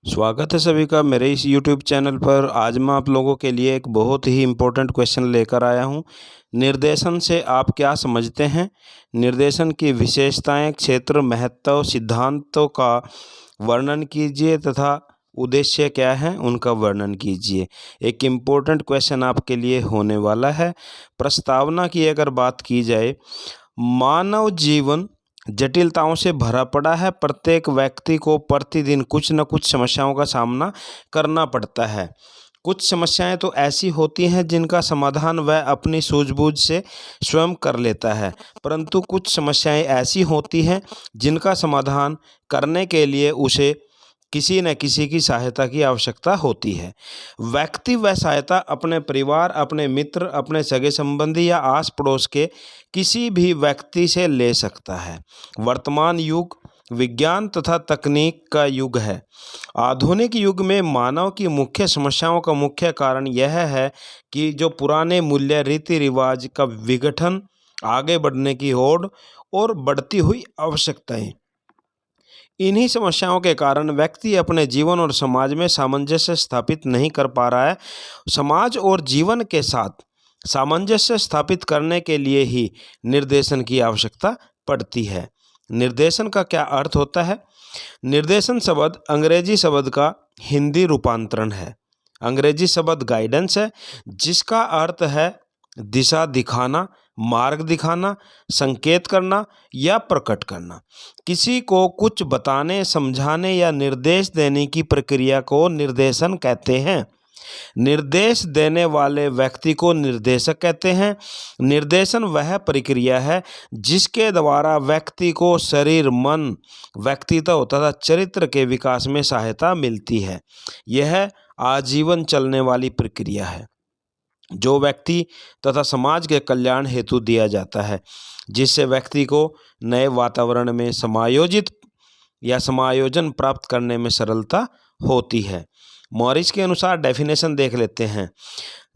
स्वागत है सभी का मेरे इस YouTube चैनल पर। आज मैं आप लोगों के लिए एक बहुत ही इम्पोर्टेंट क्वेश्चन लेकर आया हूँ। निर्देशन से आप क्या समझते हैं? निर्देशन की विशेषताएं, क्षेत्र, महत्व, सिद्धांतों का वर्णन कीजिए तथा उद्देश्य क्या है उनका वर्णन कीजिए। एक इम्पोर्टेंट क्वेश्चन आपके लिए होने वाला है। प्रस्तावना की अगर बात की जाए, मानव जीवन जटिलताओं से भरा पड़ा है। प्रत्येक व्यक्ति को प्रतिदिन कुछ न कुछ समस्याओं का सामना करना पड़ता है। कुछ समस्याएं तो ऐसी होती हैं जिनका समाधान वह अपनी सूझबूझ से स्वयं कर लेता है, परंतु कुछ समस्याएं ऐसी होती हैं जिनका समाधान करने के लिए उसे किसी न किसी की सहायता की आवश्यकता होती है। व्यक्ति वह सहायता अपने परिवार, अपने मित्र, अपने सगे संबंधी या आस पड़ोस के किसी भी व्यक्ति से ले सकता है। वर्तमान युग विज्ञान तथा तकनीक का युग है। आधुनिक युग में मानव की मुख्य समस्याओं का मुख्य कारण यह है कि जो पुराने मूल्य, रीति रिवाज का विघटन, आगे बढ़ने की होड़ और बढ़ती हुई आवश्यकताएं। इन्हीं समस्याओं के कारण व्यक्ति अपने जीवन और समाज में सामंजस्य स्थापित नहीं कर पा रहा है। समाज और जीवन के साथ सामंजस्य स्थापित करने के लिए ही निर्देशन की आवश्यकता पड़ती है। निर्देशन का क्या अर्थ होता है? निर्देशन शब्द अंग्रेजी शब्द का हिंदी रूपांतरण है। अंग्रेजी शब्द गाइडेंस है, जिसका अर्थ है दिशा दिखाना, मार्ग दिखाना, संकेत करना या प्रकट करना। किसी को कुछ बताने, समझाने या निर्देश देने की प्रक्रिया को निर्देशन कहते हैं। निर्देश देने वाले व्यक्ति को निर्देशक कहते हैं। निर्देशन वह प्रक्रिया है जिसके द्वारा व्यक्ति को शरीर, मन, व्यक्तित्व तथा चरित्र के विकास में सहायता मिलती है। यह आजीवन चलने वाली प्रक्रिया है जो व्यक्ति तथा समाज के कल्याण हेतु दिया जाता है, जिससे व्यक्ति को नए वातावरण में समायोजित या समायोजन प्राप्त करने में सरलता होती है। मॉरिस के अनुसार डेफिनेशन देख लेते हैं।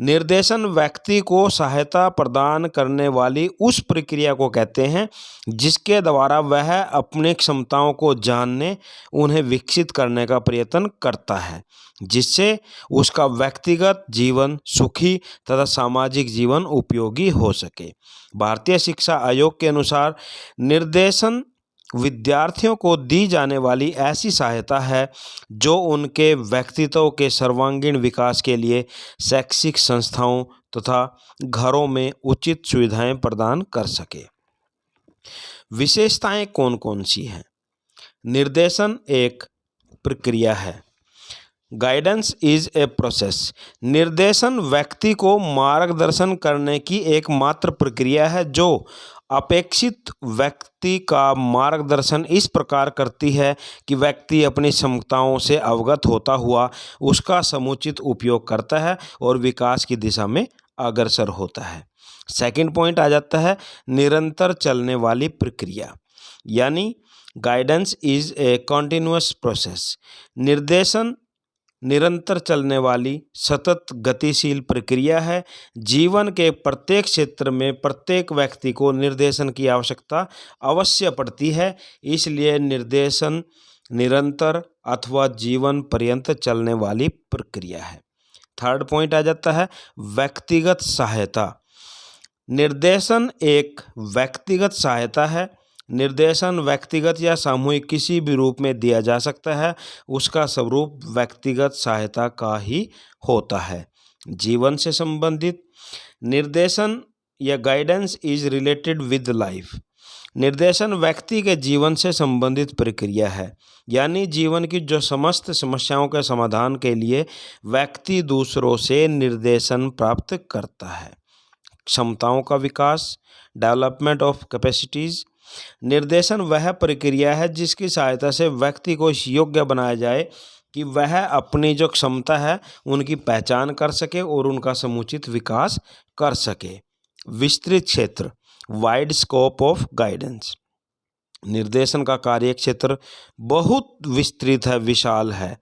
निर्देशन व्यक्ति को सहायता प्रदान करने वाली उस प्रक्रिया को कहते हैं जिसके द्वारा वह अपनी क्षमताओं को जानने, उन्हें विकसित करने का प्रयत्न करता है, जिससे उसका व्यक्तिगत जीवन सुखी तथा सामाजिक जीवन उपयोगी हो सके। भारतीय शिक्षा आयोग के अनुसार निर्देशन विद्यार्थियों को दी जाने वाली ऐसी सहायता है जो उनके व्यक्तित्व के सर्वांगीण विकास के लिए शैक्षिक संस्थाओं तथा घरों में उचित सुविधाएं प्रदान कर सके। विशेषताएं कौन कौन सी हैं? निर्देशन एक प्रक्रिया है। Guidance is a process. निर्देशन व्यक्ति को मार्गदर्शन करने की एकमात्र प्रक्रिया है जो अपेक्षित व्यक्ति का मार्गदर्शन इस प्रकार करती है कि व्यक्ति अपनी क्षमताओं से अवगत होता हुआ उसका समुचित उपयोग करता है और विकास की दिशा में अग्रसर होता है। सेकंड पॉइंट आ जाता है निरंतर चलने वाली प्रक्रिया, यानी guidance is a continuous process. निर्देशन निरंतर चलने वाली सतत गतिशील प्रक्रिया है। जीवन के प्रत्येक क्षेत्र में प्रत्येक व्यक्ति को निर्देशन की आवश्यकता अवश्य पड़ती है, इसलिए निर्देशन निरंतर अथवा जीवन पर्यंत चलने वाली प्रक्रिया है। थर्ड पॉइंट आ जाता है व्यक्तिगत सहायता। निर्देशन एक व्यक्तिगत सहायता है। निर्देशन व्यक्तिगत या सामूहिक किसी भी रूप में दिया जा सकता है, उसका स्वरूप व्यक्तिगत सहायता का ही होता है। जीवन से संबंधित निर्देशन या guidance is related with life. निर्देशन व्यक्ति के जीवन से संबंधित प्रक्रिया है, यानी जीवन की जो समस्त समस्याओं के समाधान के लिए व्यक्ति दूसरों से निर्देशन प्राप्त करता है। क्षमताओं का विकास, डेवलपमेंट ऑफ कैपेसिटीज। निर्देशन वह प्रक्रिया है जिसकी सहायता से व्यक्ति को इस योग्य बनाया जाए कि वह अपनी जो क्षमता है उनकी पहचान कर सके और उनका समुचित विकास कर सके। विस्तृत क्षेत्र, वाइड स्कोप ऑफ गाइडेंस। निर्देशन का कार्य क्षेत्र बहुत विस्तृत है, विशाल है,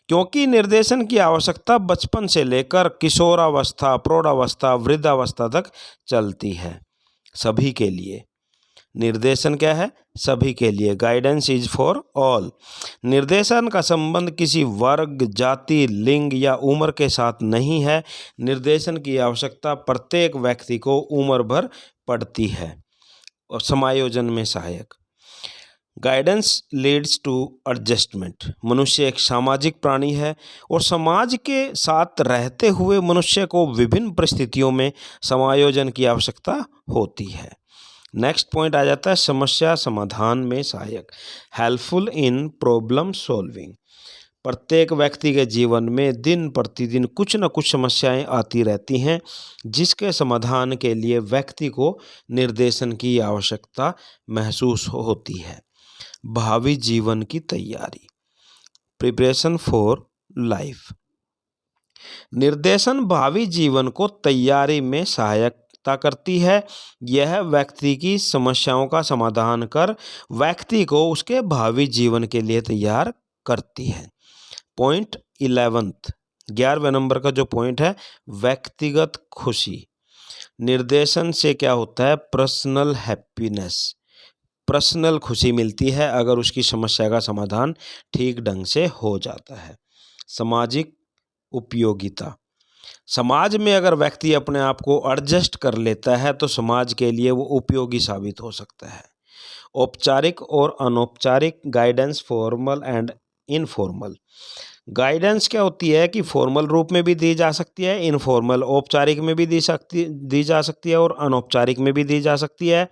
क्योंकि निर्देशन की आवश्यकता बचपन से लेकर किशोरावस्था, प्रौढ़ावस्था, वृद्धावस्था तक चलती है। सभी के लिए निर्देशन क्या है? सभी के लिए। Guidance is for all. निर्देशन का संबंध किसी वर्ग, जाति, लिंग या उम्र के साथ नहीं है। निर्देशन की आवश्यकता प्रत्येक व्यक्ति को उम्र भर पड़ती है। और समायोजन में सहायक। Guidance leads to adjustment. मनुष्य एक सामाजिक प्राणी है और समाज के साथ रहते हुए मनुष्य को विभिन्न परिस्थितियों में समायोजन की आवश्यकता होती है। नेक्स्ट पॉइंट आ जाता है समस्या समाधान में सहायक। Helpful in problem solving. प्रत्येक व्यक्ति के जीवन में दिन प्रतिदिन कुछ न कुछ समस्याएं आती रहती हैं, जिसके समाधान के लिए व्यक्ति को निर्देशन की आवश्यकता महसूस होती है। भावी जीवन की तैयारी, प्रिपरेशन फॉर लाइफ। निर्देशन भावी जीवन को तैयारी में सहायता करती है। यह व्यक्ति की समस्याओं का समाधान कर व्यक्ति को उसके भावी जीवन के लिए तैयार करती है। पॉइंट 11वें नंबर का जो पॉइंट है, व्यक्तिगत खुशी। निर्देशन से क्या होता है? पर्सनल हैप्पीनेस, पर्सनल खुशी मिलती है अगर उसकी समस्या का समाधान ठीक ढंग से हो जाता है। सामाजिक उपयोगिता। समाज में अगर व्यक्ति अपने आप को एडजस्ट कर लेता है तो समाज के लिए वो उपयोगी साबित हो सकता है। औपचारिक और अनौपचारिक guidance, formal and informal. Guidance क्या होती है कि फॉर्मल रूप में भी दी जा सकती है, इनफॉर्मल औपचारिक में भी दी जा सकती है और अनौपचारिक में भी दी जा सकती है।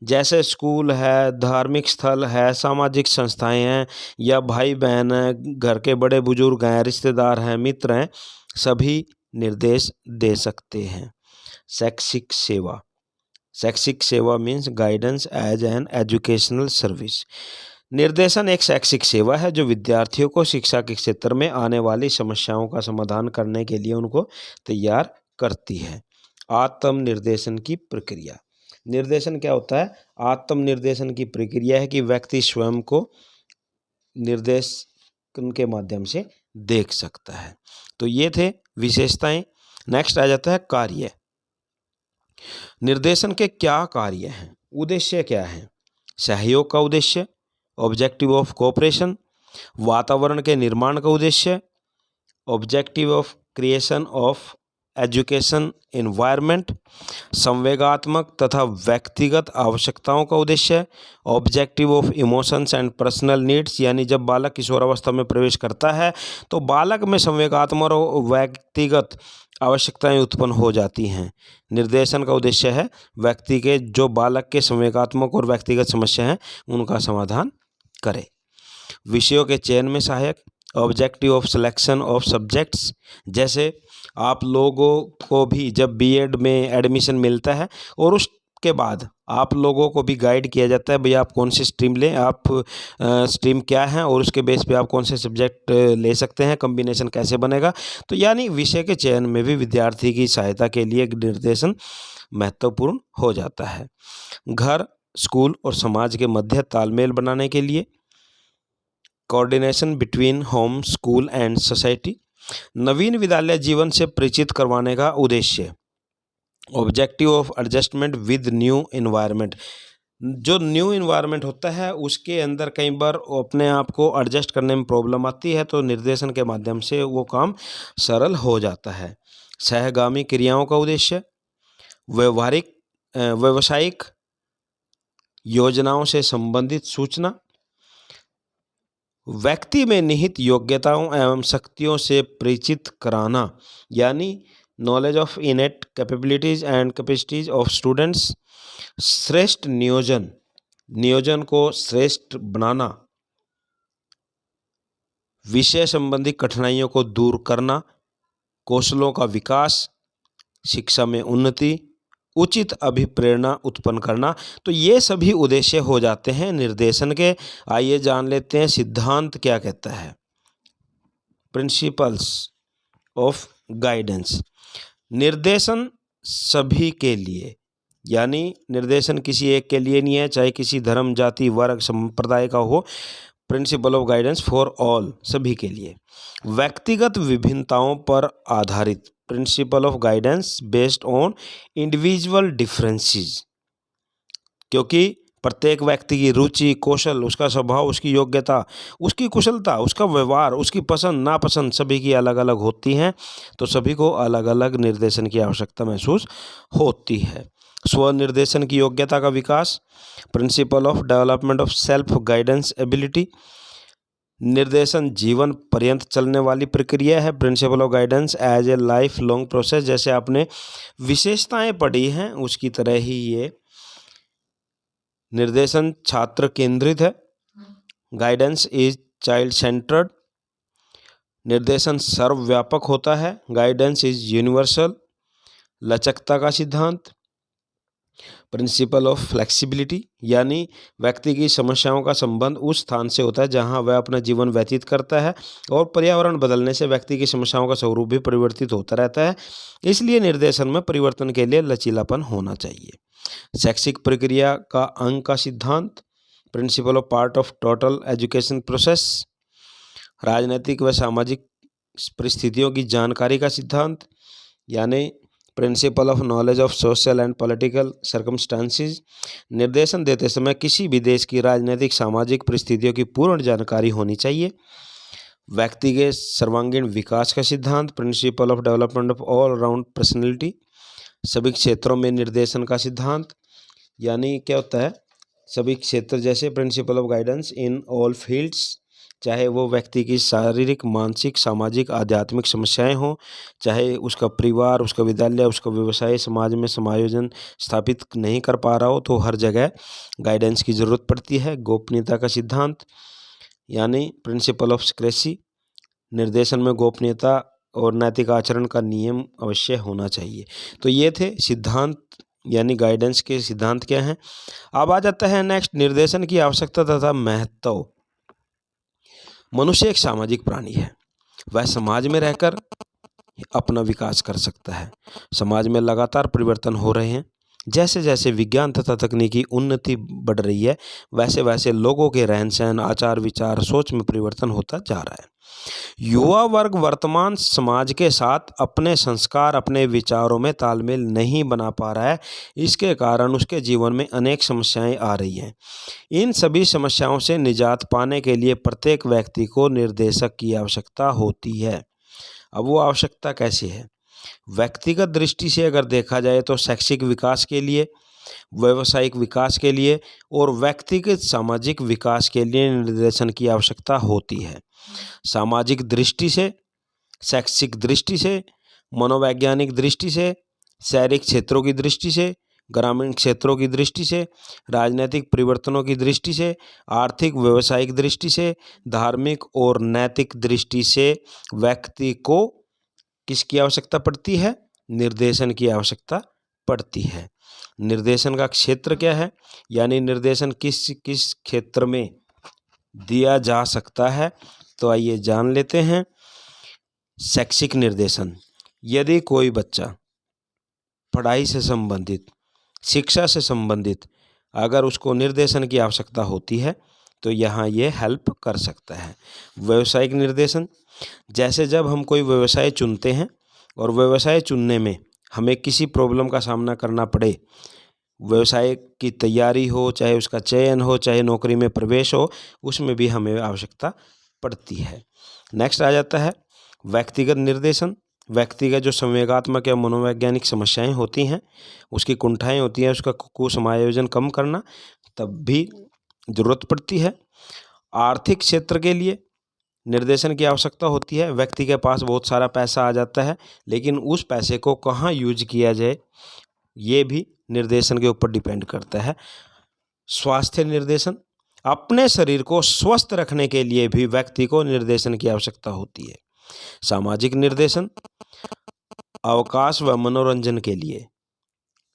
जैसे स्कूल है, धार्मिक स्थल है, सामाजिक संस्थाएं हैं या भाई बहन हैं, घर के बड़े बुजुर्ग हैं, रिश्तेदार हैं, मित्र हैं, सभी निर्देश दे सकते हैं। शैक्षिक सेवा। शैक्षिक सेवा means guidance as an educational service. निर्देशन एक शैक्षिक सेवा है जो विद्यार्थियों को शिक्षा के क्षेत्र में आने वाली समस्याओं का समाधान करने के लिए उनको तैयार करती है। आत्म निर्देशन की प्रक्रिया। निर्देशन क्या होता है? आत्म निर्देशन की प्रक्रिया है कि व्यक्ति स्वयं को निर्देशन के माध्यम से देख सकता है। तो ये थे विशेषताएं। नेक्स्ट आ जाता है कार्य। निर्देशन के क्या कार्य हैं? उद्देश्य क्या है? सहयोग का उद्देश्य, ऑब्जेक्टिव ऑफ कोऑपरेशन, वातावरण के निर्माण का उद्देश्य, objective of creation of education environment, संवेगात्मक तथा व्यक्तिगत आवश्यकताओं का उद्देश्य, objective of emotions and personal needs, यानी जब बालक किशोरावस्था में प्रवेश करता है तो बालक में संवेगात्मक और व्यक्तिगत आवश्यकताएं उत्पन्न हो जाती हैं। निर्देशन का उद्देश्य है व्यक्ति के जो बालक के संवेगात्मक और व्यक्तिगत समस्या हैं उनका समाधान करे। विषयों के चयन में सहायक, objective of selection of subjects. जैसे आप लोगों को भी जब बीएड में एडमिशन मिलता है और उसके बाद आप लोगों को भी गाइड किया जाता है, भैया आप कौन सी स्ट्रीम लें, आप स्ट्रीम क्या है और उसके बेस पे आप कौन से सब्जेक्ट ले सकते हैं, कॉम्बिनेशन कैसे बनेगा। तो यानी विषय के चयन में भी विद्यार्थी की सहायता के लिए निर्देशन महत्वपूर्ण हो जाता है। घर, स्कूल और समाज के मध्य तालमेल बनाने के लिए, coordination between home, school and society. नवीन विद्यालय जीवन से परिचित करवाने का उद्देश्य, objective of adjustment with new environment. जो न्यू एनवायरनमेंट होता है उसके अंदर कई बार अपने आप को एडजस्ट करने में प्रॉब्लम आती है, तो निर्देशन के माध्यम से वो काम सरल हो जाता है। सहगामी क्रियाओं का उद्देश्य, व्यावसायिक योजनाओं से संबंधित सूचना, व्यक्ति में निहित योग्यताओं एवं शक्तियों से परिचित कराना, यानी knowledge of इनेट capabilities and capacities of students. श्रेष्ठ नियोजन, नियोजन को श्रेष्ठ बनाना, विषय संबंधी कठिनाइयों को दूर करना, कौशलों का विकास, शिक्षा में उन्नति, उचित अभिप्रेरणा उत्पन्न करना। तो ये सभी उद्देश्य हो जाते हैं निर्देशन के। आइए जान लेते हैं सिद्धांत क्या कहता है। Principles of guidance. निर्देशन सभी के लिए, यानी निर्देशन किसी एक के लिए नहीं है, चाहे किसी धर्म, जाति, वर्ग, संप्रदाय का हो। Principal of guidance for all, सभी के लिए। व्यक्तिगत विभिन्नताओं पर आधारित, principal of guidance based on individual differences, क्योंकि प्रत्येक व्यक्ति की रुचि, कौशल, उसका स्वभाव, उसकी योग्यता, उसकी कुशलता, उसका व्यवहार, उसकी पसंद नापसंद सभी की अलग अलग होती हैं, तो सभी को अलग अलग निर्देशन की आवश्यकता महसूस होती है। स्वनिर्देशन की योग्यता का विकास, principle of development of self guidance ability. निर्देशन जीवन पर्यंत चलने वाली प्रक्रिया है। Principle of guidance as a life long process. जैसे आपने विशेषताएं पढ़ी हैं उसकी तरह ही ये निर्देशन छात्र केंद्रित है। Guidance is child centred. निर्देशन सर्वव्यापक होता है। Guidance is universal. लचकता का सिद्धांत, प्रिंसिपल ऑफ फ्लेक्सिबिलिटी, यानी व्यक्ति की समस्याओं का संबंध उस स्थान से होता है जहां वह अपना जीवन व्यतीत करता है, और पर्यावरण बदलने से व्यक्ति की समस्याओं का स्वरूप भी परिवर्तित होता रहता है, इसलिए निर्देशन में परिवर्तन के लिए लचीलापन होना चाहिए। शैक्षिक प्रक्रिया का अंग का सिद्धांत, principle of part of total education process. राजनीतिक व सामाजिक परिस्थितियों की जानकारी का सिद्धांत, यानी principle of knowledge of social and political circumstances. निर्देशन देते समय किसी भी देश की राजनीतिक सामाजिक परिस्थितियों की पूर्ण जानकारी होनी चाहिए। व्यक्ति के सर्वांगीण विकास का सिद्धांत, principal of development of all around personality. सभी क्षेत्रों में निर्देशन का सिद्धांत, यानी क्या होता है, सभी क्षेत्र जैसे principal of guidance in all fields, चाहे वो व्यक्ति की शारीरिक, मानसिक, सामाजिक, आध्यात्मिक समस्याएं हों, चाहे उसका परिवार, उसका विद्यालय, उसका व्यवसाय समाज में समायोजन स्थापित नहीं कर पा रहा हो, तो हर जगह गाइडेंस की ज़रूरत पड़ती है। गोपनीयता का सिद्धांत, यानी प्रिंसिपल ऑफ सिक्रेसी। निर्देशन में गोपनीयता और नैतिक आचरण का नियम अवश्य होना चाहिए। तो ये थे सिद्धांत, यानी गाइडेंस के सिद्धांत क्या हैं। अब आ जाता है नेक्स्ट, निर्देशन की आवश्यकता तथा महत्व। मनुष्य एक सामाजिक प्राणी है, वह समाज में रहकर अपना विकास कर सकता है। समाज में लगातार परिवर्तन हो रहे हैं। जैसे जैसे विज्ञान तथा तकनीकी उन्नति बढ़ रही है, वैसे वैसे लोगों के रहन सहन, आचार विचार, सोच में परिवर्तन होता जा रहा है। युवा वर्ग वर्तमान समाज के साथ अपने संस्कार, अपने विचारों में तालमेल नहीं बना पा रहा है। इसके कारण उसके जीवन में अनेक समस्याएं आ रही हैं। इन सभी समस्याओं से निजात पाने के लिए प्रत्येक व्यक्ति को निर्देशक की आवश्यकता होती है। अब वो आवश्यकता कैसी है? व्यक्तिगत दृष्टि से अगर देखा जाए तो शैक्षिक विकास के लिए, व्यावसायिक विकास के लिए और व्यक्तिगत सामाजिक विकास के लिए निर्देशन की आवश्यकता होती है। सामाजिक दृष्टि से, शैक्षिक दृष्टि से, मनोवैज्ञानिक दृष्टि से, शहरी क्षेत्रों की दृष्टि से, ग्रामीण क्षेत्रों की दृष्टि से, राजनीतिक परिवर्तनों की दृष्टि से, आर्थिक व्यावसायिक दृष्टि से, धार्मिक और नैतिक दृष्टि से व्यक्ति को किसकी आवश्यकता पड़ती है? निर्देशन की आवश्यकता पड़ती है। निर्देशन का क्षेत्र क्या है, यानी निर्देशन किस किस क्षेत्र में दिया जा सकता है, तो आइए जान लेते हैं। शैक्षिक निर्देशन, यदि कोई बच्चा पढ़ाई से संबंधित, शिक्षा से संबंधित अगर उसको निर्देशन की आवश्यकता होती है तो यहाँ ये हेल्प कर सकता है। व्यावसायिक निर्देशन, जैसे जब हम कोई व्यवसाय चुनते हैं और व्यवसाय चुनने में हमें किसी प्रॉब्लम का सामना करना पड़े, व्यवसाय की तैयारी हो, चाहे उसका चयन हो, चाहे नौकरी में प्रवेश हो, उसमें भी हमें आवश्यकता पड़ती है। नेक्स्ट आ जाता है व्यक्तिगत निर्देशन। व्यक्तिगत जो संवेगात्मक या मनोवैज्ञानिक समस्याएं होती हैं, उसकी कुंठाएं होती हैं, उसका कुसमायोजन कम करना तब भी ज़रूरत पड़ती है। आर्थिक क्षेत्र के लिए निर्देशन की आवश्यकता होती है। व्यक्ति के पास बहुत सारा पैसा आ जाता है, लेकिन उस पैसे को कहाँ यूज किया जाए, ये भी निर्देशन के ऊपर डिपेंड करता है। स्वास्थ्य निर्देशन, अपने शरीर को स्वस्थ रखने के लिए भी व्यक्ति को निर्देशन की आवश्यकता होती है। सामाजिक निर्देशन, अवकाश व मनोरंजन के लिए,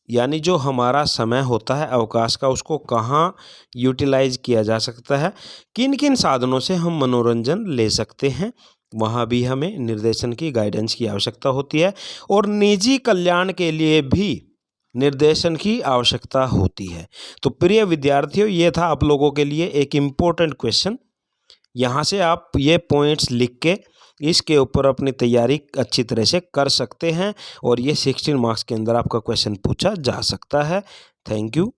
यानी जो हमारा समय होता है अवकाश का, उसको कहाँ यूटिलाइज किया जा सकता है, किन किन साधनों से हम मनोरंजन ले सकते हैं, वहाँ भी हमें निर्देशन की गाइडेंस की आवश्यकता होती है। और निजी कल्याण के लिए भी निर्देशन की आवश्यकता होती है। तो प्रिय विद्यार्थियों, ये था आप लोगों के लिए एक इम्पोर्टेंट क्वेश्चन। यहाँ से आप ये पॉइंट्स लिख के इसके ऊपर अपनी तैयारी अच्छी तरह से कर सकते हैं और ये 16 मार्क्स के अंदर आपका क्वेश्चन पूछा जा सकता है। Thank you.